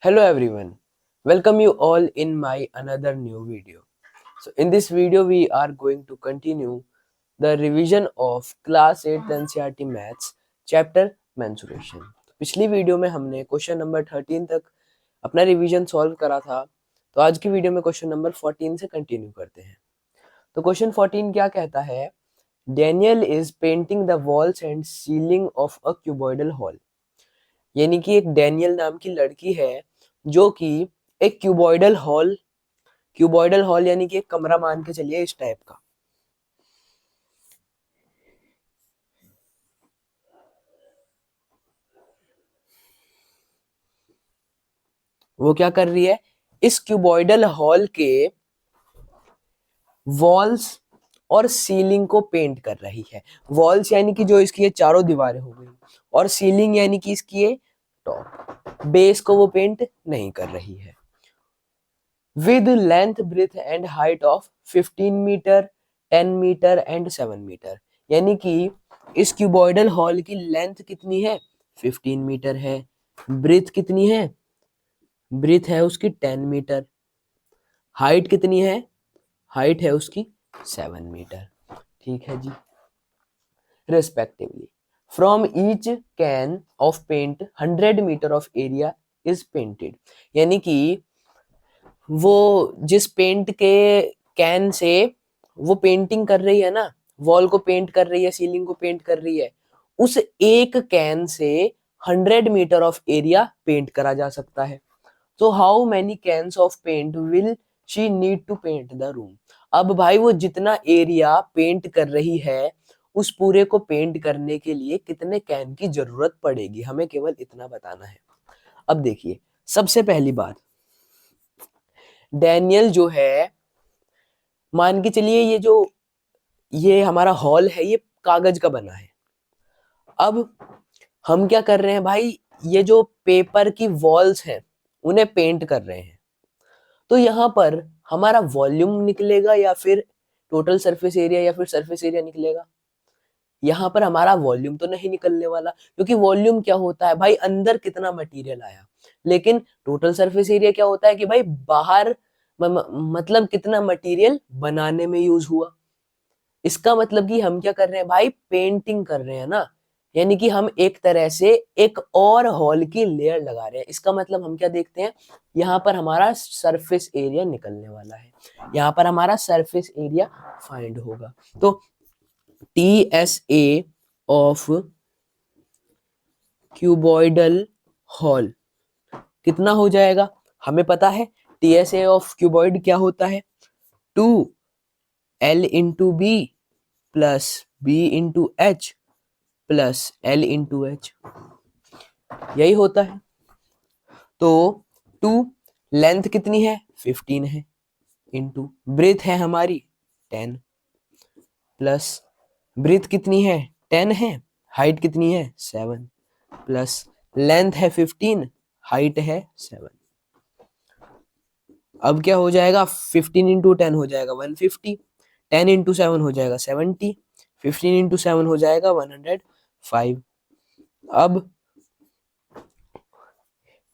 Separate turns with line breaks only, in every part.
Hello everyone, welcome you all in my another new video. So in this video we are going to continue the revision of class 8 NCERT Maths chapter mensuration. पिछली video में हमने question number 13 तक अपना revision solve करा था, तो आज की वीडियो में क्वेश्चन नंबर 14 से कंटिन्यू करते हैं। तो क्वेश्चन 14 क्या कहता है? Daniel is painting the walls and ceiling of a cuboidal hall. यानी कि एक डैनियल नाम की लड़की है जो कि एक क्यूबॉइडल हॉल यानी कि एक कमरा मान के चलिए इस टाइप का। वो क्या कर रही है? इस क्यूबॉइडल हॉल के वॉल्स और सीलिंग को पेंट कर रही है। वॉल्स यानी कि जो इसकी ये चारों दीवारें हो गई, और सीलिंग यानी कि इसकी ये टॉप, बेस को वो पेंट नहीं कर रही है। With length breadth and height of 15 metre 10 metre and 7 metre, यानी कि इस क्यूबॉइडल हॉल की लेंथ कितनी है? 15 मीटर है। ब्रेथ कितनी है? ब्रेथ है उसकी 10 मीटर। हाइट कितनी है? हाइट है उसकी 7 मीटर। ठीक है जी। Respectively from each can of paint 100 meter of area is painted, यानी कि वो जिस पेंट के कैन से वो पेंटिंग कर रही है ना, वॉल को पेंट कर रही है, सीलिंग को पेंट कर रही है, उस एक can say 100 meter of area paint करा जा सकता है। तो how many cans of paint will she need to paint the room? अब भाई वो जितना एरिया पेंट कर रही है, उस पूरे को पेंट करने के लिए कितने कैन की जरूरत पड़ेगी, हमें केवल इतना बताना है। अब देखिए, सबसे पहली बात, डैनियल जो है, मान के चलिए ये हमारा हॉल है, ये कागज का बना है। अब हम क्या कर रहे हैं भाई, ये जो पेपर की वॉल्स हैं उन्हें पेंट कर रहे हैं। तो यहाँ पर हमारा वॉल्यूम निकलेगा या फिर टोटल सरफेस एरिया या फिर सरफेस एरिया निकलेगा? यहाँ पर हमारा वॉल्यूम तो नहीं निकलने वाला, क्योंकि वॉल्यूम क्या होता है भाई, अंदर कितना मटेरियल आया। लेकिन टोटल सरफेस एरिया क्या होता है कि भाई बाहर मतलब कितना मटेरियल बनाने में यूज हुआ। इसका मतलब कि हम क्या कर रहे हैं भाई, पेंटिंग कर रहे हैं ना, यानी कि हम एक तरह से एक और हॉल की लेयर लगा रहे हैं। इसका मतलब हम क्या देखते हैं, यहाँ पर हमारा सरफेस एरिया निकलने वाला है, यहाँ पर हमारा सरफेस एरिया फाइंड होगा। तो TSA ऑफ क्यूबॉइडल हॉल कितना हो जाएगा? हमें पता है TSA ऑफ क्यूबॉइड क्या होता है, 2L into B plus B into H plus L into H, यही होता है। तो 2 लेंथ कितनी है? 15 है, इंटू ब्रेथ है हमारी 10 प्लस ब्रेथ कितनी है? 10 है, हाइट कितनी है? 7 प्लस लेंथ है 15, हाइट है 7। अब क्या हो जाएगा? 15 इंटू 10 हो जाएगा 150, 10 इंटू 7 हो जाएगा 70, 15 इंटू 7 हो जाएगा 105। अब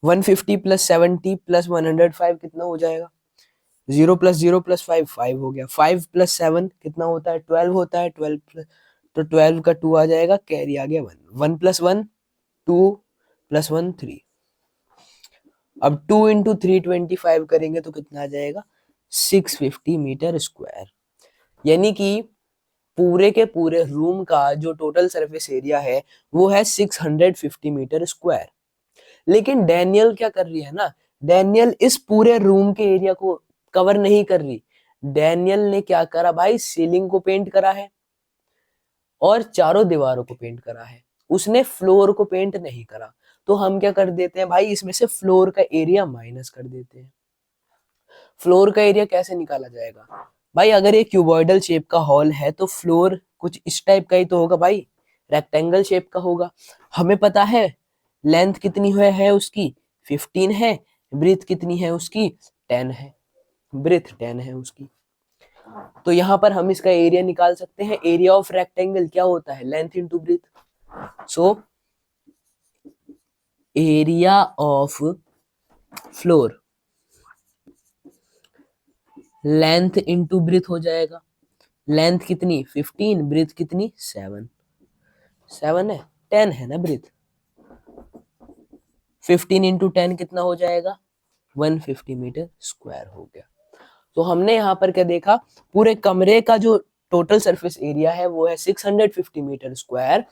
150 प्लस 70 प्लस 105 कितना हो जाएगा? 0 प्लस 0 प्लस 5 5 हो गया। 5 प्लस 7 कितना होता है? 12 होता है। 12 प्लस, तो 12 का 2 आ जाएगा, कैरी आ गया 1। 1 प्लस 1 2 प्लस 1 3। अब 2 इंटू 325 करेंगे तो कितना आ जाएगा? 650 मीटर स्क्वायर, यानी कि पूरे के पूरे रूम का जो टोटल सरफेस एरिया है वो है 650 मीटर स्क्वायर। लेकिन डैनियल क्या कर रही है ना, डैनियल इस पूरे रूम के एरिया को कवर नहीं कर रही। डैनियल ने क्या करा भाई, सीलिंग को पेंट करा है और चारों दीवारों को पेंट करा है, उसने फ्लोर को पेंट नहीं करा। तो हम क्या कर देते हैं भाई, इसमें से फ्लोर का एरिया माइनस कर देते हैं। फ्लोर का एरिया कैसे निकाला जाएगा भाई? अगर ये क्यूबॉइडल शेप का हॉल है तो फ्लोर कुछ इस टाइप का ही तो होगा भाई, रेक्टेंगल शेप का होगा। हमें पता है लेंथ कितनी है उसकी 15 है, ब्रेथ कितनी है उसकी 10 है, ब्रेथ 10 है उसकी। तो यहाँ पर हम इसका एरिया निकाल सकते हैं। एरिया ऑफ रेक्टेंगल क्या होता है? Length into breadth. So area of floor, length into breadth हो जाएगा। लेंथ कितनी 15, ब्रीथ कितनी 7, 7 है, 10 है ना ब्रीथ। 15 इंटू 10 कितना हो जाएगा 150 मीटर स्क्वायर हो गया। तो हमने यहाँ पर क्या देखा, पूरे कमरे का जो टोटल सरफेस एरिया है वो है 650 मीटर स्क्वायर,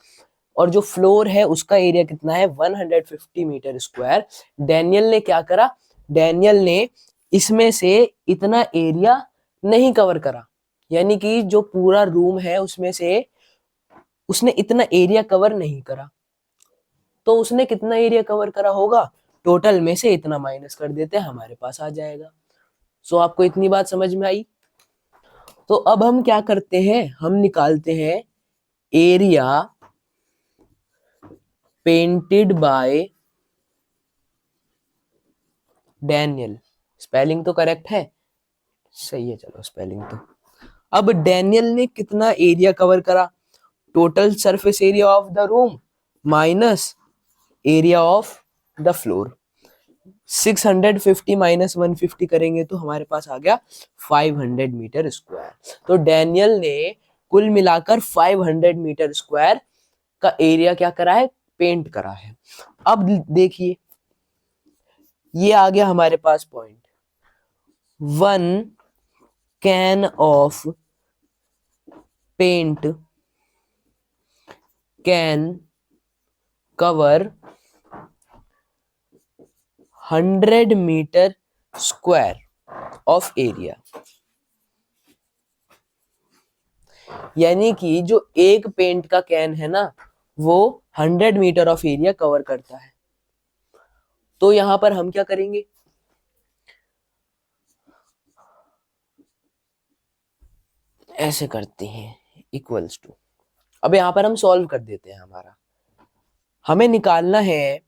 और जो फ्लोर है उसका एरिया कितना है 150 मीटर स्क्वायर। डैनियल ने क्या करा, डैनियल ने इसमें से इतना एरिया नहीं कवर करा, यानी कि जो पूरा रूम है उसमें से उसने इतना एरिया कवर नहीं करा। तो उसने कितना एरिया कवर करा होगा, टोटल में से इतना माइनस कर देते हैं, हमारे पास आ जाएगा। सो आपको इतनी बात समझ में आई। तो अब हम क्या करते हैं, हम निकालते हैं area painted bye Daniel. Spelling तो करेक्ट है, सही है, चलो स्पेलिंग तो। अब डैनियल ने कितना एरिया कवर करा, total surface area of the room minus area of the floor. 650 minus 150 करेंगे तो हमारे पास आ गया 500 मीटर स्क्वायर। तो डैनियल ने कुल मिलाकर 500 मीटर स्क्वायर का एरिया क्या करा है, पेंट करा है। अब देखिए ये आ गया हमारे पास point, 1 can of paint can cover 100 meter square of area. यानी कि जो एक पेंट का कैन है ना वो 100 मीटर ऑफ एरिया कवर करता है। तो यहां पर हम क्या करेंगे, ऐसे करते हैं इक्वल्स टू, अब यहां पर हम सॉल्व कर देते हैं। हमारा हमें निकालना है,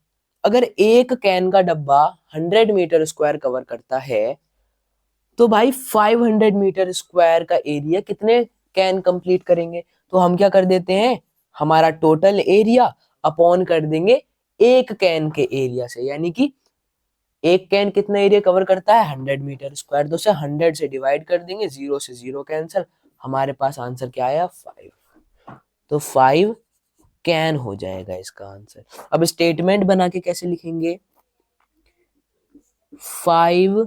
अगर एक कैन का डब्बा 100 मीटर स्क्वायर कवर करता है तो भाई 500 मीटर स्क्वायर का एरिया कितने कैन कंप्लीट करेंगे। तो हम क्या कर देते हैं, हमारा टोटल एरिया अपॉन कर देंगे एक कैन के एरिया से, यानी कि एक कैन कितना एरिया कवर करता है 100 मीटर स्क्वायर, तो उसे 100 से डिवाइड कर देंगे, 0 से 0 कैंसिल, हमारे पास आंसर क्या आया 5। तो 5 कैन हो जाएगा इसका आंसर। अब स्टेटमेंट बना के कैसे लिखेंगे, 5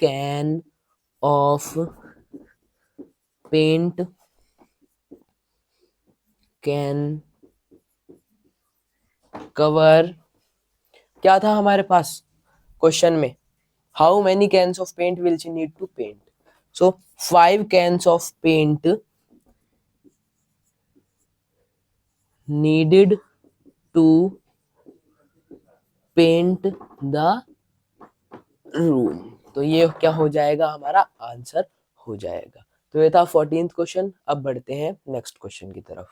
can of paint can cover, क्या था हमारे पास क्वेश्चन में, how many cans of paint will she need to paint. So 5 cans of paint needed to paint the room। तो ये क्या हो जाएगा, हमारा आंसर हो जाएगा। तो ये था 14th क्वेश्चन। अब बढ़ते हैं नेक्स्ट क्वेश्चन की तरफ।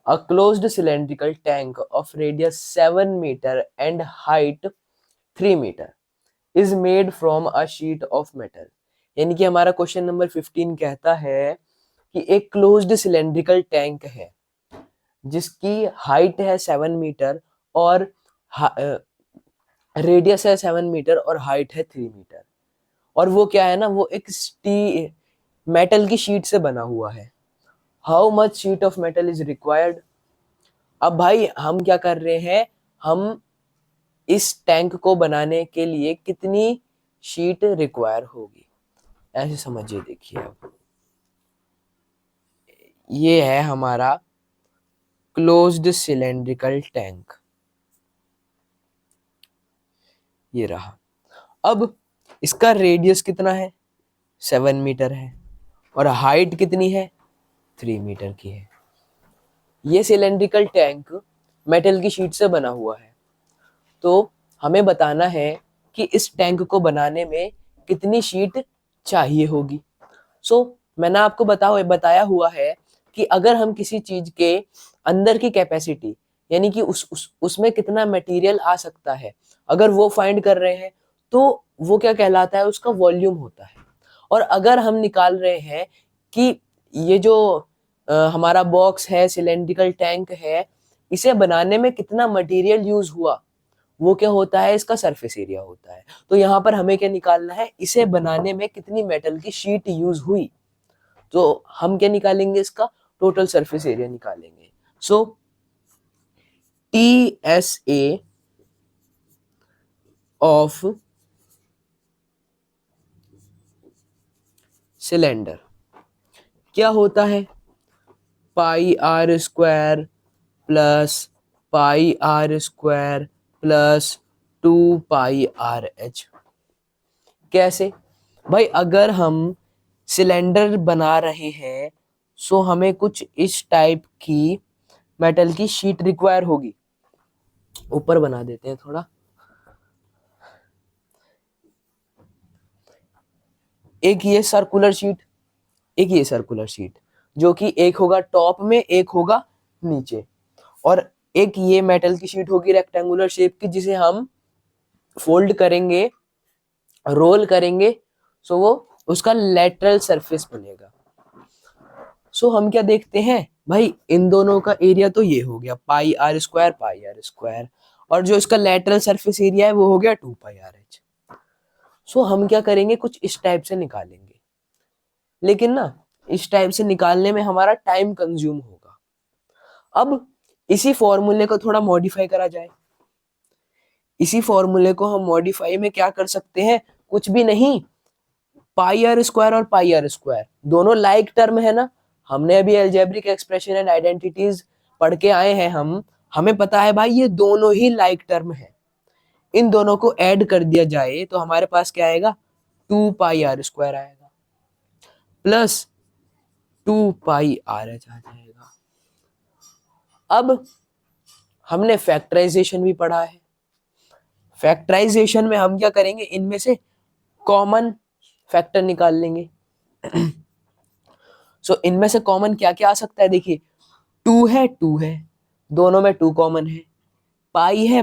A closed cylindrical tank of radius 7 meter and height 3 meter is made from a sheet of metal। यानी कि हमारा क्वेश्चन नंबर 15 कहता है कि एक क्लोज्ड सिलेंड्रिकल टैंक है जिसकी हाइट है 7 मीटर और रेडियस है 7 मीटर और हाइट है 3 मीटर, और वो क्या है ना, वो एक मेटल की शीट से बना हुआ है। How much sheet of metal is required. अब भाई हम क्या कर रहे हैं, हम इस टैंक को बनाने के लिए कितनी शीट रिक्वायर होगी, ऐसे समझिए। देखिए अब ये है हमारा क्लोज्ड सिलेंड्रिकल टैंक, ये रहा। अब इसका रेडियस कितना है 7 मीटर है और हाइट कितनी है 3 मीटर की है। ये सिलेंड्रिकल टैंक मेटल की शीट से बना हुआ है, तो हमें बताना है कि इस टैंक को बनाने में कितनी शीट चाहिए होगी। मैंने आपको बताया हुआ है कि अगर हम किसी चीज के अंदर की कैपेसिटी, यानी कि उसमें कितना मटेरियल आ सकता है, अगर वो फाइंड कर रहे हैं तो वो क्या कहलाता है, उसका वॉल्यूम होता है। और अगर हम निकाल रहे हैं कि ये जो हमारा बॉक्स है, सिलेंड्रिकल टैंक है, इसे बनाने में कितना मटेरियल यूज हुआ, वो क्या होता है, इसका सरफेस एरिया होता है। तो यहाँ पर हमें क्या निकालना है, इसे बनाने में कितनी मेटल की शीट यूज हुई, तो हम क्या निकालेंगे, इसका टोटल सरफेस एरिया निकालेंगे। सो TSA ऑफ सिलेंडर क्या होता है, pi r square plus pi r square plus 2 pi RH। कैसे भाई, अगर हम सिलेंडर बना रहे हैं सो हमें कुछ इस टाइप की मेटल की शीट रिक्वायर होगी। ऊपर बना देते हैं थोड़ा, एक ये सर्कुलर शीट, एक ये सर्कुलर शीट, जो कि एक होगा टॉप में, एक होगा नीचे, और एक ये मेटल की शीट होगी रेक्टेंगुलर शेप की, जिसे हम फोल्ड करेंगे, रोल करेंगे, सो वो उसका लेटरल सरफेस बनेगा। सो हम क्या देखते हैं भाई, इन दोनों का एरिया तो ये हो गया पाई आर स्क्वायर, और जो इसका लेटरल सरफेस एरिया है वो हो गया 2 पाई RH। सो हम क्या करेंगे, कुछ इस टाइप से निकालेंगे, लेकिन ना इस टाइप से निकालने में हमारा टाइम कंज्यूम होगा। अब इसी फॉर्मूले को थोड़ा मॉडिफाई करा जाए। इसी फॉर्मूले को हम मॉडिफाई में क्या कर सकते हैं, कुछ भी नहीं, पाई आर स्क्वायर और पाई आर स्क्वायर दोनों लाइक टर्म है ना, हमने अभी अलजेब्रिक एक्सप्रेशन एंड आइडेंटिटीज पढ़ के आए हैं हम, हमें पता है भाई ये दोनों ही लाइक टर्म है। इन दोनों को ऐड कर दिया जाए तो हमारे पास क्या आएगा, 2 पाई R स्क्वायर आएगा प्लस 2 पाई RH आ जाएगा। अब हमने फैक्टराइजेशन भी पढ़ा है, फैक्टराइजेशन में हम क्या करेंगे, इनमें से कॉमन फैक्टर निकाल लेंगे। सो इनमें से कॉमन क्या क्या आ सकता है, देखिए 2 है, दोनों में 2 कॉमन है, पाई है,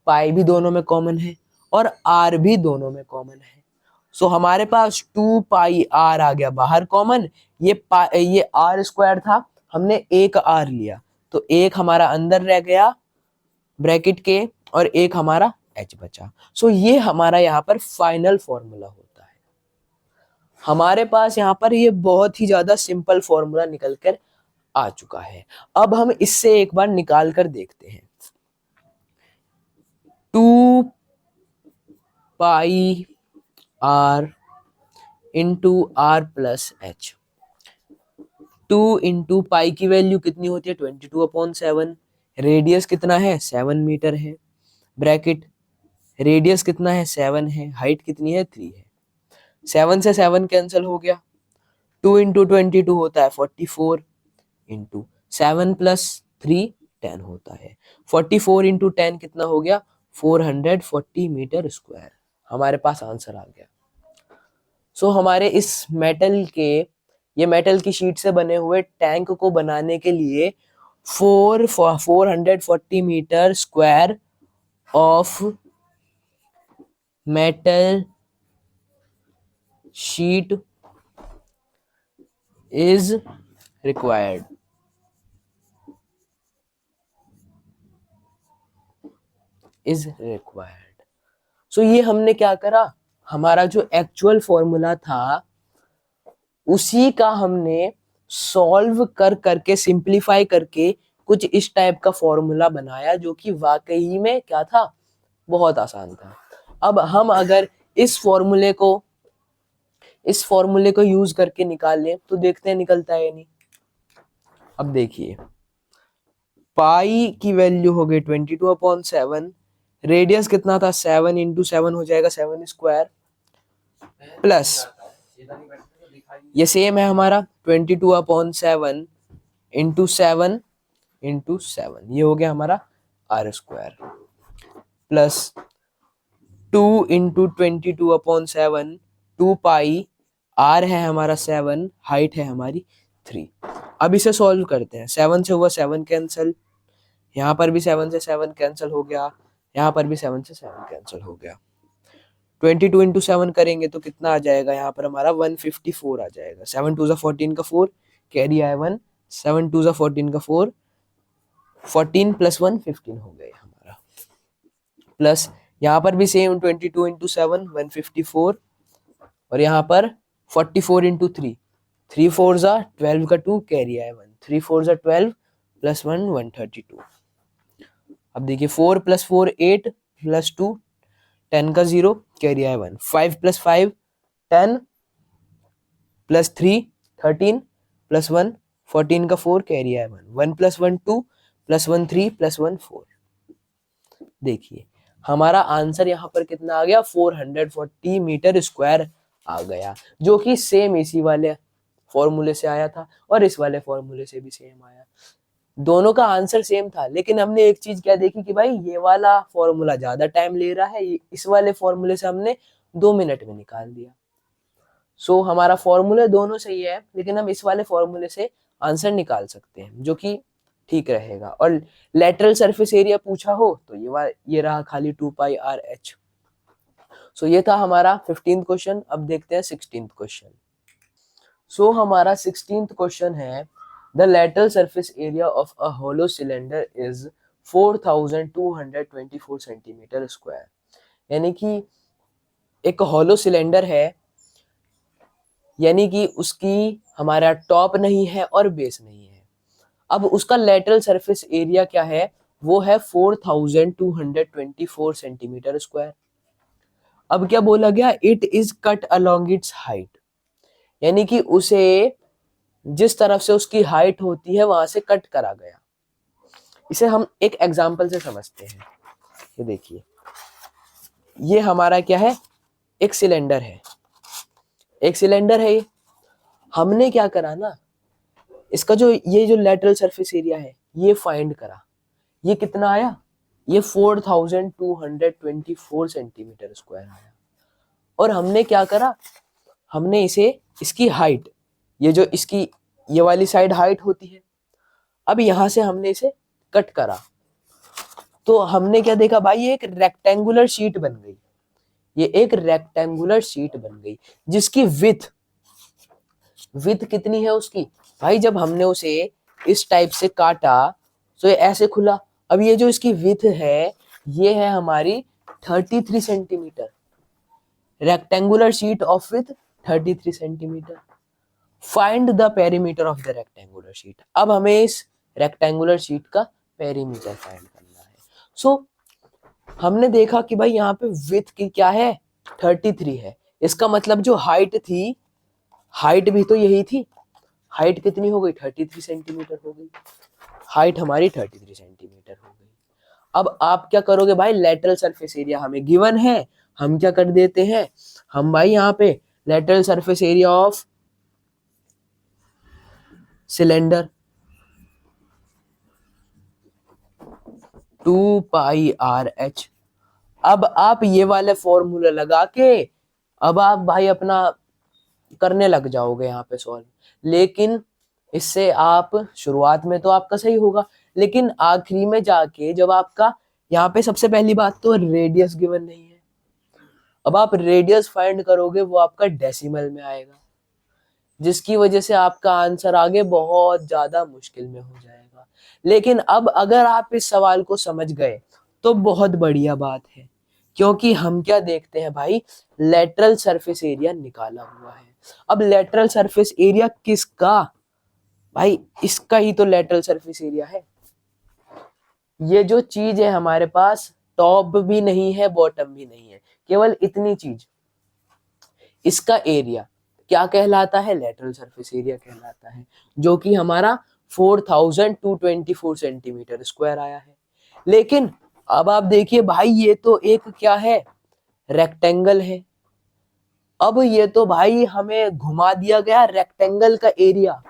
पाई भी दोनों में कॉमन है, और R भी दोनों में कॉमन है। सो हमारे पास 2 पाई R आ गया बाहर कॉमन, ये R स्क्वायर था, हमने एक R लिया, तो एक हमारा अंदर रह गया ब्रैकेट के, और एक हमारा H बचा। सो ये हमारा यहाँ पर फाइनल फॉर्मूला होता है। हमारे पास यहाँ पर ये बहुत ही ज्यादा सिंपल फॉर्मूला निकल कर आ चुका है। अब हम इससे एक बार निकाल कर देखते हैं, 2 पाई R इंटू R+H। 2 × पाई की वैल्यू कितनी होती है, 22/7। रेडियस कितना है, 7 मीटर है, ब्रैकेट रेडियस कितना है, 7 है, हाइट कितनी है, 3 है। 7 से 7 कैंसिल हो गया, 2 × 22 होता है 44, इंटू 7 + 3 10 होता है। 44 × 10 कितना हो गया, 440 मीटर स्क्वायर। हमारे पास आंसर आ गया। सो हमारे इस मेटल के, ये मेटल की शीट से बने हुए टैंक को बनाने के लिए 440 meter square of metal sheet is required. So ये हमने क्या करा, हमारा जो एक्चुअल फॉर्मूला था उसी का हमने सॉल्व कर करके, सिंप्लीफाई करके कुछ इस टाइप का फॉर्मूला बनाया, जो कि वाकई में क्या था, बहुत आसान था। अब हम अगर इस फॉर्मूले को यूज करके निकाल लें तो देखते हैं निकलता है या नहीं। अब देखिए, पाई की वैल्यू हो गई 22/7, रेडियस कितना था, 7 × 7 हो जाएगा 7 स्क्वायर, प्लस ये सेम है हमारा 22/7 × 7 × 7, ये हो गया हमारा R स्क्वायर, प्लस 2 × 22/7, 2 पाई, R है हमारा 7, हाइट है हमारी 3। अब इसे सॉल्व करते हैं, 7 से हुआ 7 कैंसिल, यहाँ पर भी 7 से 7 कैंसिल हो गया, यहाँ पर भी 7 से 7 कैंसिल हो गया। 22 × 7 करेंगे तो कितना आ जाएगा, यहाँ पर हमारा 154 आ जाएगा। 7 × 2 = 14 का 4 कैरी आया 1, 7 2 14 का 4, 14 प्लस 1 15 हो गया हमारा। प्लस यहाँ पर भी सेम 22 इंटू 7 154, और यहाँ पर 44 इंटू 3, 3 4 जा 12 का 2 कैरी आया 1, 3 4 जा 12 प्लस 1 132। अब देखिए 4 प्लस 4 8 प्लस 2 10 का 0 कैरी आया 1, 5 प्लस 5 10 प्लस 3 13 प्लस 1 14 का 4 कैरी आया 1, 1 प्लस 1 2 प्लस 1 3 प्लस 1 4। देखिए हमारा आंसर यहाँ पर कितना आ गया, 440 मीटर स्क्वायर आ गया, जो कि सेम इसी वाले फॉर्मूले से आया था और इस वाले फॉर्मूले से भी सेम आया। दोनों का आंसर सेम था, लेकिन हमने एक चीज क्या देखी कि भाई ये वाला फॉर्मूला ज्यादा टाइम ले रहा है, इस वाले फॉर्मूले से हमने 2 मिनट में निकाल दिया। सो हमारा फॉर्मूला दोनों सही है, लेकिन हम इस वाले फॉर्मूले से आंसर निकाल सकते हैं, जो कि ठीक रहेगा। और लेटरल सरफेस एरिया पूछा हो तो ये रहा खाली 2πr/h। सो ये था हमारा 15th क्वेश्चन। अब देखते हैं 16th क्वेश्चन। सो हमारा 16th क्वेश्चन है, the lateral surface area of a hollow cylinder is 4224 centimetre square. यानी कि एक होलो सिलेंडर है, यानी कि उसकी हमारा टॉप नहीं है और बेस नहीं है। अब उसका लेटरल सरफेस एरिया क्या है, वो है 4224 सेंटीमीटर स्क्वायर। अब क्या बोला गया, it is cut along it's height, यानी कि उसे जिस तरफ से उसकी हाइट होती है वहां से कट करा गया। इसे हम एक एग्जांपल से समझते हैं। ये देखिए, ये हमारा क्या है, एक सिलेंडर है, एक सिलेंडर है। हमने क्या करा ना, इसका जो ये जो लेटरल सरफेस एरिया है ये फाइंड करा। ये कितना आया, ये 4224 सेंटीमीटर स्क्वायर आया। और हमने क्या करा, हमने इसे इसकी हाइट, ये जो इसकी ये वाली साइड हाइट होती है, अब यहां से हमने इसे कट करा तो हमने क्या देखा भाई, ये एक रेक्टेंगुलर शीट बन गई। ये एक रेक्टेंगुलर शीट बन गई जिसकी विथ कितनी है उसकी, भाई जब हमने उसे इस टाइप से काटा तो ये ऐसे खुला। अब ये जो इसकी विथ है ये है हमारी 33 centimetre. Rectangular sheet of with 33 centimetre. Find the perimeter of the rectangular sheet. अब हमें इस रेक्टेंगुलर शीट का पेरीमीटर फाइंड करना है। सो हमने देखा कि भाई यहाँ पे विथ की क्या है, 33 है। इसका मतलब जो हाइट थी, हाइट भी तो यही थी। हाइट कितनी हो गई, 33 सेंटीमीटर हो गई। हाइट हमारी 33 सेंटीमीटर हो गई। अब आप क्या करोगे भाई, लेटरल सरफेस एरिया हमें गिवन है, हम क्या कर देते हैं, हम भाई यहाँ पे lateral surface area of cylinder 2πr/h। अब आप ये वाले फॉर्मूला लगा के अब आप भाई अपना करने लग जाओगे यहाँ पे सॉल्व। लेकिन इससे आप शुरुआत में तो आपका सही होगा, लेकिन आखिरी में जाके जब आपका यहाँ पे सबसे पहली बात तो रेडियस गिवन नहीं है, अब आप रेडियस फाइंड करोगे वो आपका डेसिमल में आएगा, जिसकी वजह से आपका आंसर आगे बहुत ज्यादा मुश्किल में हो जाएगा। लेकिन अब अगर आप इस सवाल को समझ गए तो बहुत बढ़िया बात है, क्योंकि हम क्या देखते हैं भाई, लेटरल सरफेस एरिया निकाला हुआ है। अब लेटरल सरफेस एरिया किसका, भाई इसका ही तो लेटरल सरफेस एरिया है। ये जो चीज है हमारे पास, टॉप भी नहीं है बॉटम भी नहीं है, केवल इतनी चीज, इसका एरिया क्या कहलाता है, लेटरल सरफेस एरिया कहलाता है, जो कि हमारा 4224 सेंटीमीटर स्क्वायर आया है। लेकिन अब आप देखिए भाई, ये तो एक क्या है, रेक्टेंगल है। अब ये तो भाई हमें घुमा दिया गया रेक्टेंगल का एरिया,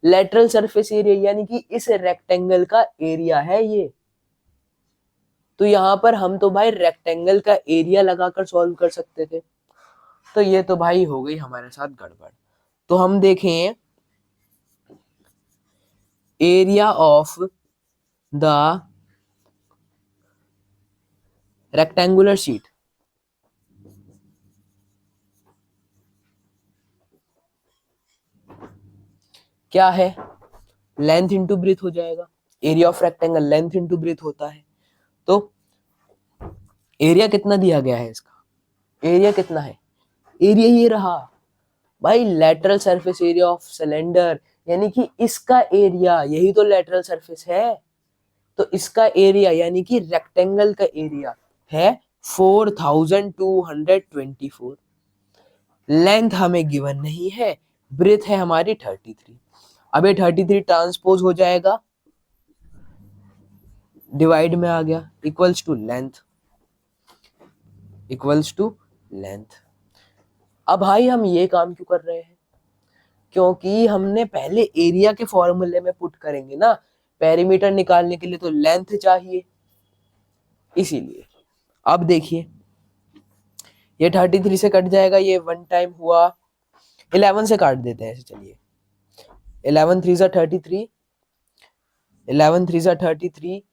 लेटरल सरफेस एरिया, यानी कि इस रेक्टेंगल का एरिया है ये। तो यहां पर हम तो भाई रेक्टेंगल का एरिया लगाकर सॉल्व कर सकते थे, तो ये तो भाई हो गई हमारे साथ गड़बड़। तो हम देखें area of the rectangular sheet, क्या है, लेंथ इंटू ब्रीथ हो जाएगा। Area of rectangle length into breadth होता है। तो एरिया कितना दिया गया है इसका, एरिया कितना है, एरिया ये रहा भाई, lateral surface area of cylinder, यानी कि इसका एरिया, यही तो लेटरल सरफेस है, तो इसका एरिया यानी कि रेक्टेंगल का एरिया है 4224। लेंथ हमें गिवन नहीं है, ब्रेथ है हमारी 33। अब ये 33 ट्रांसपोज हो जाएगा, डिवाइड में आ गया, equals to length, equals to length. अब भाई हम ये काम क्यों कर रहे हैं, क्योंकि हमने पहले एरिया के फॉर्मूले में पुट करेंगे ना, पेरीमीटर निकालने के लिए तो लेंथ चाहिए, इसीलिए। अब देखिए ये 33 से कट जाएगा, ये वन टाइम हुआ, 11 से काट देते हैं ऐसे, चलिए 11 3 33, 11 3 33,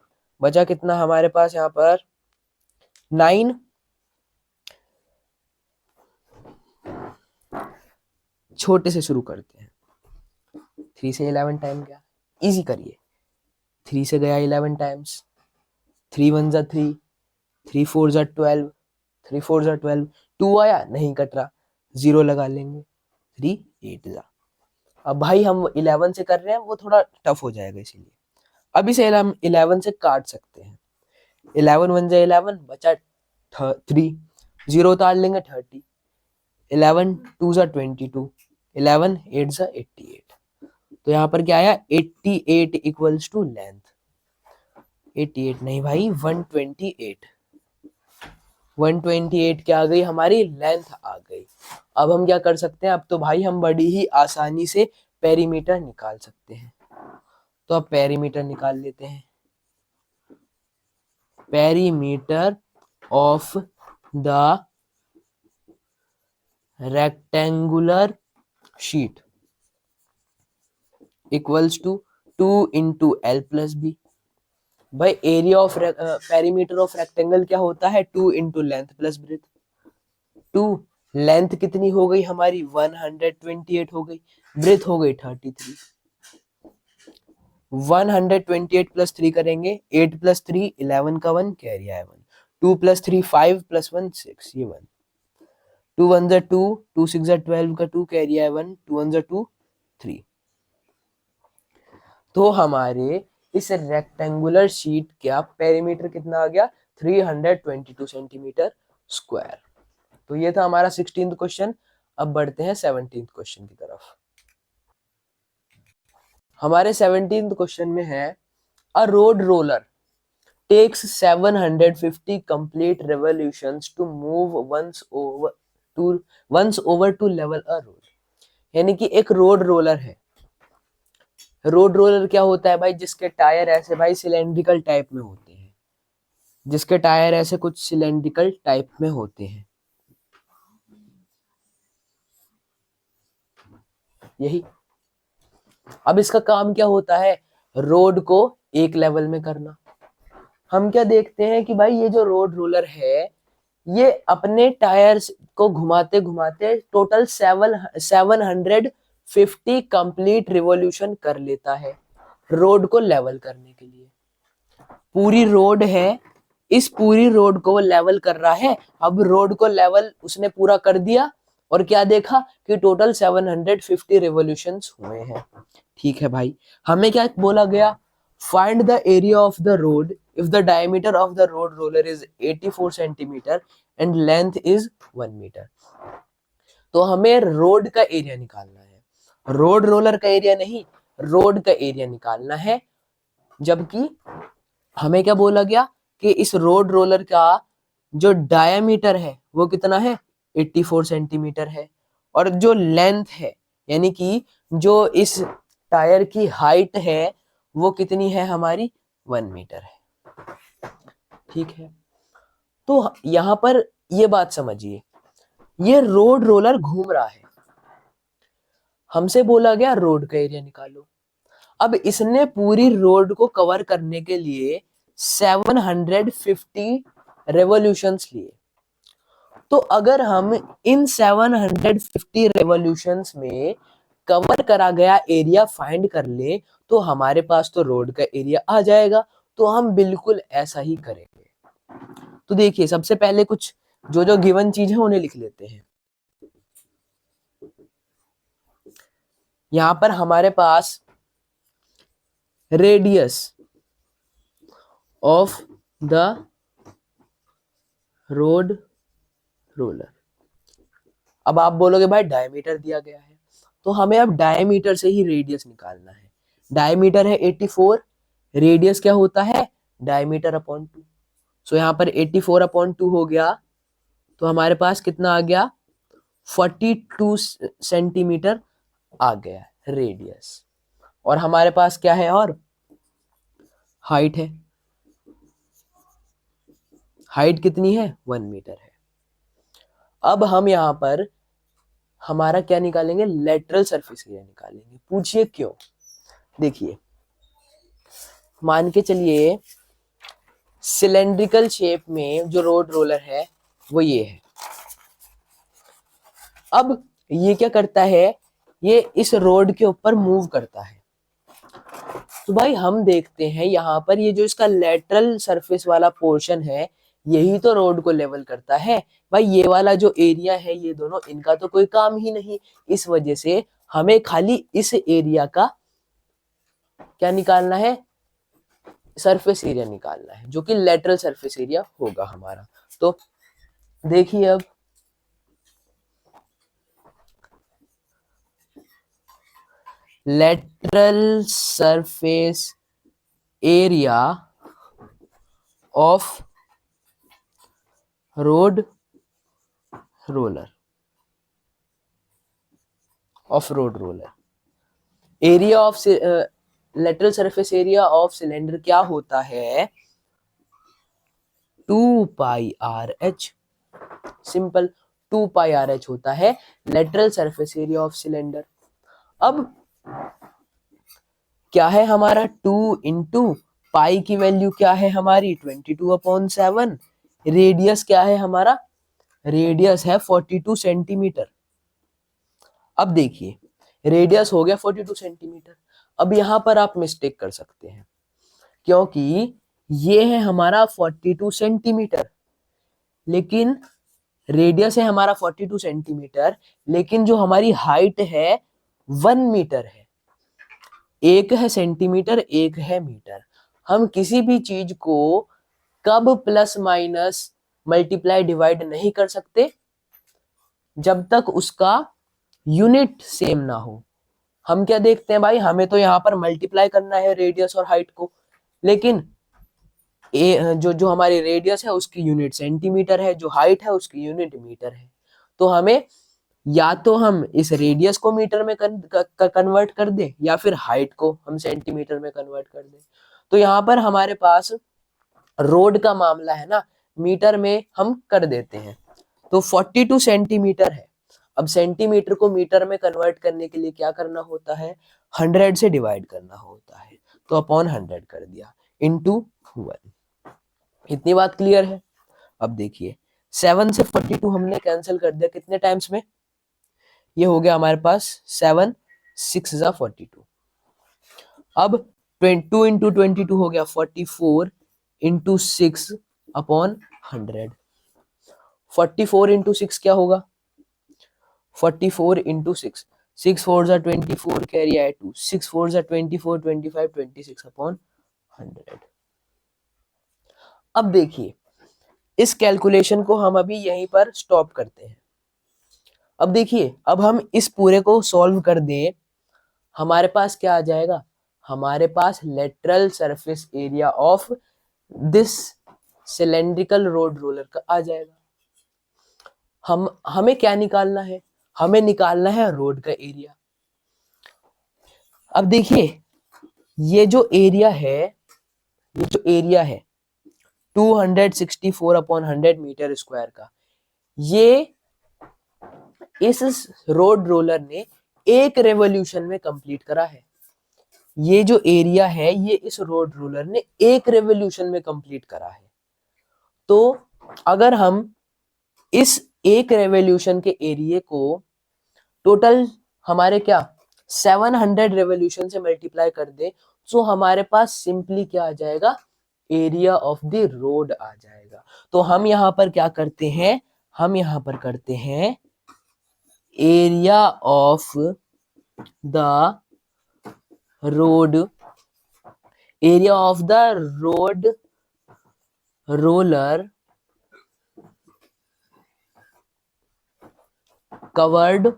बचा कितना हमारे पास यहाँ पर 9। छोटे से शुरू करते हैं, 3 से 11 टाइम क्या, इजी करिए, 3 से गया 11 टाइम्स, 3 1 जा 3, 3 4 जा 12, 3 4 जा 12, 2 आया नहीं कट रहा, 0 लगा लेंगे, 3 8 जा। अब भाई हम 11 से कर रहे हैं, वो थोड़ा टफ हो जाएगा, इसीलिए अब इसे हम 11 से काट सकते हैं। 11 1 जा 11, बचा 3, 0 उतार लेंगे 30, 11 2 जा 22, 11 8 जा 88। तो यहाँ पर क्या आया 88 इक्वल्स टू लेंथ, 88 नहीं भाई 128, 128 क्या आ गई हमारी लेंथ आ गई। अब हम क्या कर सकते हैं, अब तो भाई हम बड़ी ही आसानी से पेरीमीटर निकाल सकते हैं, तो अब पेरीमीटर निकाल लेते हैं। Perimeter of the rectangular sheet equals to 2 into l plus b. भाई area of perimeter of rectangle क्या होता है, 2 into length plus breadth. 2 length कितनी हो गई हमारी 128 हो गई, ब्रेथ हो गई 33। 128 प्लस 3 करेंगे, 8 प्लस 3 11 का 1 कैरी है 1, 2 प्लस 3 5 प्लस 1 6, ये 1, 2 1 जा 2, 2 6 जा 12 का 2 कैरी है 1, 2 1 जा 2 3। तो हमारे इस रेक्टेंगुलर शीट का पेरीमीटर कितना आ गया 322 सेंटीमीटर स्क्वायर। तो ये था हमारा 16th क्वेश्चन। अब बढ़ते हैं 17th क्वेश्चन की तरफ। हमारे 17th क्वेश्चन में है, अ road roller takes 750 complete revolutions to move once over to level a road। यानी कि एक रोड रोलर है। रोड रोलर क्या होता है भाई, जिसके टायर ऐसे भाई सिलेंड्रिकल टाइप में होते हैं, जिसके टायर ऐसे कुछ सिलेंड्रिकल टाइप में होते हैं, यही। अब इसका काम क्या होता है, रोड को एक लेवल में करना। हम क्या देखते हैं कि भाई ये जो रोड रोलर है, ये अपने टायर्स को घुमाते घुमाते टोटल 750 कंप्लीट रिवॉल्यूशन कर लेता है रोड को लेवल करने के लिए। पूरी रोड है, इस पूरी रोड को वो लेवल कर रहा है। अब रोड को लेवल उसने पूरा कर दिया, और क्या देखा कि टोटल 750 रिवॉल्यूशंस हुए हैं। ठीक है भाई, हमें क्या बोला गया, find the area of the road if the diameter of the road roller is 84 centimetre and length is 1 metre. तो हमें रोड का एरिया निकालना है, रोड रोलर का एरिया नहीं, रोड का एरिया निकालना है। जबकि हमें क्या बोला गया कि इस रोड रोलर का जो डायमीटर है वो कितना है 84 सेंटीमीटर है, और जो लेंथ है यानी कि जो इस टायर की हाइट है वो कितनी है हमारी 1 मीटर है। ठीक है, तो यहां पर ये बात समझिए, ये रोड रोलर घूम रहा है, हमसे बोला गया रोड का एरिया निकालो। अब इसने पूरी रोड को कवर करने के लिए 750 रेवोल्यूशंस लिए। तो अगर हम इन 750 रेवोल्यूशंस में कवर करा गया एरिया फाइंड कर ले तो हमारे पास तो रोड का एरिया आ जाएगा। तो हम बिल्कुल ऐसा ही करेंगे। तो देखिए सबसे पहले कुछ जो जो गिवन चीज है उन्हें लिख लेते हैं। यहां पर हमारे पास radius of the road roller. अब आप बोलोगे भाई डायमीटर दिया गया है, तो हमें अब डायमीटर से ही रेडियस निकालना है। डायमीटर है 84, रेडियस क्या होता है डायमीटर अपॉन 2। सो यहाँ पर 84 अपॉन 2 हो गया, तो हमारे पास कितना आ गया 42 सेंटीमीटर आ गया रेडियस। और हमारे पास क्या है और हाइट है, हाइट कितनी है 1 मीटर है। अब हम यहां पर हमारा क्या निकालेंगे लेटरल सरफेस एरिया निकालेंगे। पूछिए क्यों। देखिए मान के चलिए सिलेंड्रिकल शेप में जो रोड रोलर है वो ये है। अब ये क्या करता है, ये इस रोड के ऊपर मूव करता है। तो भाई हम देखते हैं यहाँ पर ये जो इसका लेटरल सरफेस वाला पोर्शन है यही तो रोड को लेवल करता है। भाई ये वाला जो एरिया है ये दोनों इनका तो कोई काम ही नहीं, इस वजह से हमें खाली इस एरिया का क्या निकालना है सरफेस एरिया निकालना है, जो कि लेटरल सरफेस एरिया होगा हमारा। तो देखिए अब lateral surface area of road roller, of road roller area of lateral surface area of cylinder क्या होता है 2 पाई आर एच। सिंपल 2 पाई आर एच होता है lateral surface area of cylinder. अब क्या है हमारा 2 इंटू पाई की वैल्यू क्या है हमारी 22/7। रेडियस क्या है हमारा, रेडियस है 42 सेंटीमीटर। अब देखिए रेडियस हो गया 42 सेंटीमीटर। अब यहां पर आप मिस्टेक कर सकते हैं क्योंकि ये है हमारा 42 सेंटीमीटर, लेकिन रेडियस है हमारा 42 सेंटीमीटर, लेकिन जो हमारी हाइट है 1 मीटर है। एक है सेंटीमीटर एक है मीटर। हम किसी भी चीज को कब प्लस माइनस मल्टीप्लाई डिवाइड नहीं कर सकते जब तक उसका यूनिट सेम ना हो। हम क्या देखते हैं भाई, हमें तो यहां पर मल्टीप्लाई करना है रेडियस और हाइट को, लेकिन जो जो हमारी रेडियस है उसकी यूनिट सेंटीमीटर है, जो हाइट है उसकी यूनिट मीटर है। तो हमें या तो हम इस रेडियस को मीटर में कन्वर्ट कर दें या फिर हाइट को हम सेंटीमीटर में कन्वर्ट कर दें। तो यहाँ पर हमारे पास रोड का मामला है ना, मीटर में हम कर देते हैं। तो 42 सेंटीमीटर है। अब सेंटीमीटर को मीटर में कन्वर्ट करने के लिए क्या करना होता है 100 से डिवाइड करना होता है। तो अपॉन 100 कर दिया इंटू 1। इतनी बात क्लियर है। अब देखिए 7 से 42 हमने कैंसिल कर दिया कितने टाइम्स में, ये हो गया हमारे पास 7 6 जा 42। अब 2 इंटू 22 हो गया 44 इंटू 6 अपॉन 100। 44 इंटू 6 क्या होगा 44 इंटू 6, 6 4 जा 24 कैरी आए 2, 6 4 जा 24 25 26 अपॉन 100। अब देखिए इस कैलकुलेशन को हम अभी यहीं पर स्टॉप करते हैं। अब देखिए अब हम इस पूरे को सॉल्व कर दें, हमारे पास क्या आ जाएगा, हमारे पास lateral surface area of this cylindrical road roller का आ जाएगा। हमें क्या निकालना है, हमें निकालना है रोड का एरिया। अब देखिए ये जो एरिया है, ये जो एरिया है 264/100 मीटर स्क्वायर का, ये इस रोड रोलर ने एक रेवोल्यूशन में कंप्लीट करा है। ये जो एरिया है ये इस रोड रोलर ने एक रेवोल्यूशन में कंप्लीट करा है। तो अगर हम इस एक रेवोल्यूशन के एरिया को टोटल हमारे क्या 700 रेवोल्यूशन से मल्टीप्लाई कर दे तो हमारे पास सिंपली क्या आ जाएगा, एरिया ऑफ द रोड आ जाएगा। तो हम यहां पर क्या करते हैं, हम यहां पर करते हैं area of the road, area of the road roller covered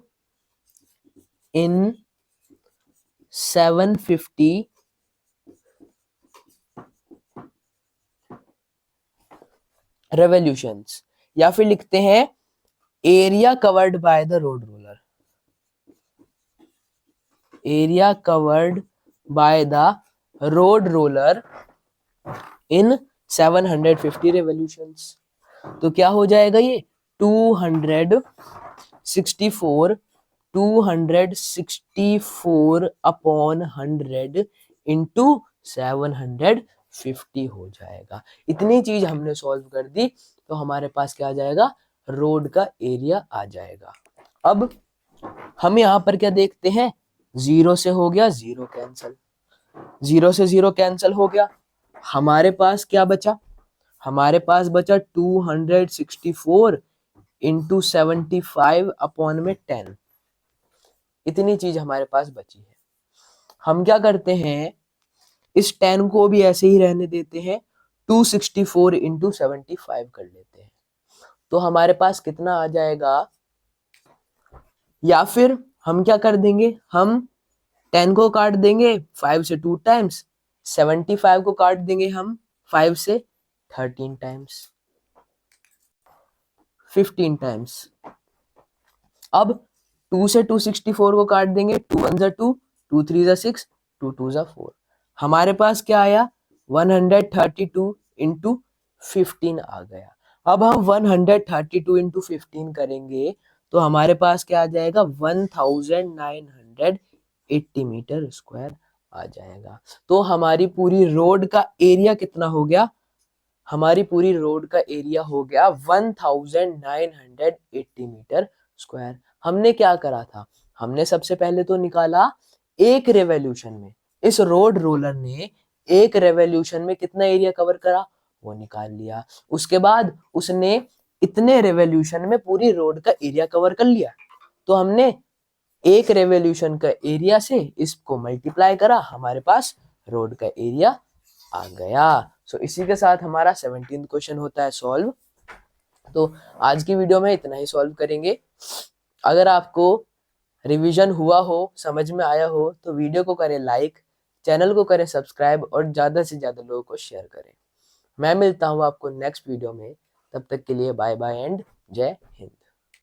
in 750 revolutions, या फिर लिखते हैं area covered by the road roller, area covered by the road roller in 750 revolutions. तो क्या हो जाएगा ये 264 अपॉन 100 इंटू 750 हो जाएगा। इतनी चीज हमने सॉल्व कर दी तो हमारे पास क्या आ जाएगा, रोड का एरिया आ जाएगा। अब हम यहां पर क्या देखते हैं, 0 से हो गया 0 कैंसल, 0 से 0 कैंसल हो गया, हमारे पास क्या बचा, हमारे पास बचा 264 इंटू 75 अपॉन में 10, इतनी चीज हमारे पास बची है। हम क्या करते हैं, इस 10 को भी ऐसे ही रहने देते हैं, 264 इंटू 75 कर लेते हैं, तो हमारे पास कितना आ जाएगा, या फिर हम क्या कर देंगे, हम 10 को काट देंगे 5 से 2 टाइम्स, 75 को काट देंगे हम 5 से 13 टाइम्स, 15 टाइम्स। अब 2 से 264 को काट देंगे, 2 1 जा 2, 2 3 जा 6, 2 2 जा 4, हमारे पास क्या आया 132 इंटू 15 आ गया। अब हम 132 इंटू 15 करेंगे तो हमारे पास क्या आ जाएगा 1980 मीटर स्क्वायर आ जाएगा। तो हमारी पूरी रोड का एरिया कितना हो गया, हमारी पूरी रोड का एरिया हो गया 1980 मीटर स्क्वायर। हमने क्या करा था, हमने सबसे पहले तो निकाला एक रेवोल्यूशन में, इस रोड रोलर ने एक रेवोल्यूशन में कितना एरिया कवर करा वो निकाल लिया, उसके बाद उसने इतने रेवोल्यूशन में पूरी रोड का एरिया कवर कर लिया, तो हमने एक रेवोल्यूशन का एरिया से इसको मल्टीप्लाई करा, हमारे पास रोड का एरिया आ गया। सो इसी के साथ हमारा 17th क्वेश्चन होता है सॉल्व। तो आज की वीडियो में इतना ही सॉल्व करेंगे। अगर आपको रिवीजन हुआ हो, समझ में आया हो तो वीडियो को करें लाइक, चैनल को करें सब्सक्राइब और ज्यादा से ज्यादा लोगों को शेयर करें। मैं मिलता हूँ आपको नेक्स्ट वीडियो में, तब तक के लिए बाय बाय एंड जय हिंद।